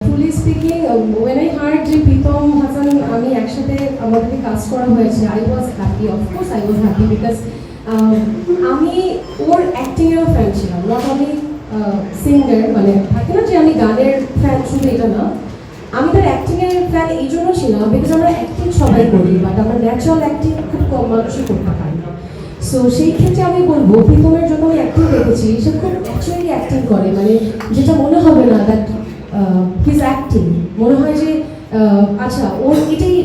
Truly speaking when I heard যে প্রীতম হাসান আমি একসাথে আমাদেরকে কাজ করা হয়েছে I was happy, of course I was happy because আমি ওর অ্যাক্টিংয়েরও ফ্যান ছিলাম, নট অনলি সিঙ্গার, মানে থাকে না যে আমি গানের ফ্যান শুধু এটা না, আমি তার অ্যাক্টিংয়ের ফ্যান এই জন্য ছিলাম বিকজ আমরা অ্যাক্টিং সবাই করি বাট আমরা ন্যাচারাল অ্যাক্টিং খুব কম মানুষই করতে পারি না। সো সেই ক্ষেত্রে আমি বলবো প্রীতমের জন্য আমি অ্যাক্টিং দেখেছি, সে খুব ন্যাচারালি অ্যাক্টিং করে, মানে যেটা মনে হবে না দ্যাট হিজ অ্যাক্টিং, মনে হয় যে আচ্ছা ওর এটাই,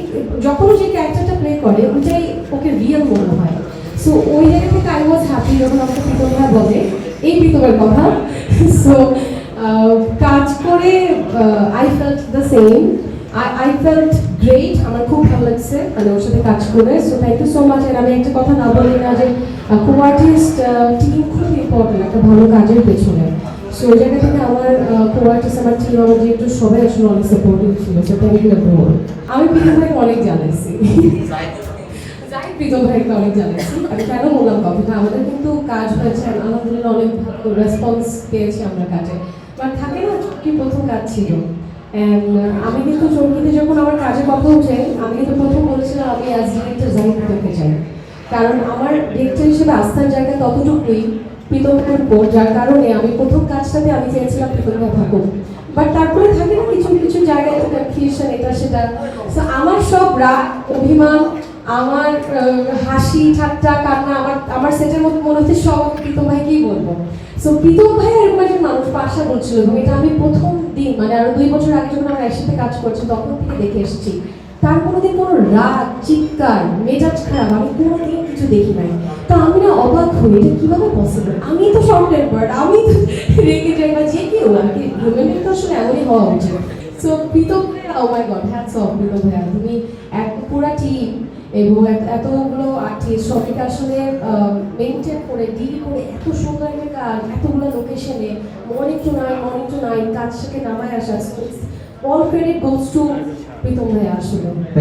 যখন যে ক্যারেক্টারটা প্লে করে ওইটাই ওকে রিয়েল মনে হয়। সো ওই জায়গা থেকে আই ওয়াজ হ্যাপি যখন আমাকে প্রীতম ভাই বলে এই প্রীতমের কথা। সো কাজ করে I felt the same, I felt great, আমার খুব ভালো লাগছে মানে ওর সাথে কাজ করে। So thank you so much. আর আমি একটা কথা না বলি না যে কো-আর্টিস্ট টিম খুব ইম্পর্টেন্ট একটা ভালো কাজের পেছনে। সো ওই জায়গা থেকে আমার কো-আর্টিস্ট আমার টিম আমার যে একটু সবাই আসলে অনেক সাপোর্টিভ ছিল। So thank you everyone. আমি প্রীতম ভাইকে অনেক জানাইছি, প্রীতম ভাইকে অনেক জানাইছি। আমি কেন বললাম কথাটা, আমাদের কিন্তু কাজ হয়েছে আলহামদুলিল্লাহ, অনেক ভালো রেসপন্স পেয়েছি আমরা কাজে। বাট থাকে না কি প্রথম কাজ ছিল, আমি কিন্তু চৌকিতে যখন আমার কাজের কথা উঠে আমি কিন্তু প্রথম বলেছিলাম আমি অ্যাজ ডিরেক্টর জাহিদ করতে চাই, কারণ আমার ডিরেক্টর হিসেবে আস্থার জায়গা ততটুকুই প্রীতমের উপর, যার কারণে আমি প্রথম কাজটাতে আমি চেয়েছিলাম প্রীতমকে থাকুক। বাট তারপরে থাকে না কিছু কিছু জায়গায় তো কনফিউশন এটা সেটা। সো আমার সব রাগ অভিমান, আমার হাসি ঠাট্টা কান্না, আমার সেটের মধ্যে মনে হচ্ছে সব প্রীতম ভাইকেই বলবো। সো প্রীতম ভাই এরকম একজন মানুষ পাশা বলছিল, এবং এটা আমি প্রথম দিন মানে আরো 2 বছর আগে যখন আমরা একসাথে কাজ করছি তখন থেকে দেখে এসেছি। তার কোনোদিন কোনো রাগ চিৎকার মেজাজ খারাপ আমি কোনোদিন কিছু দেখি নাই। তো আমি না অবাক হই এটা কিভাবে পসিবল, আমি তো শর্ট টেম্পার্ড, আমি তো রেগে যাই বা যে কেউ আর কি, হিউম্যানের তো আসলে এমনই হওয়া উচিত। সো প্রীতম ভাইয়া, ও মাই গড, হ্যাটস অফ প্রীতম ভাইয়া, তুমি এক পুরা টিম এবং এতগুলো আর্টিস্ট সবাইকে আসলে মেনটেন করে ডিল করে এত সুন্দর একটা কাজ, এতগুলো লোকেশনে মর্নিং টু নাইট কাজটাকে নামায় আসা, all credit goes to Pritam ভাইয়া আসলে।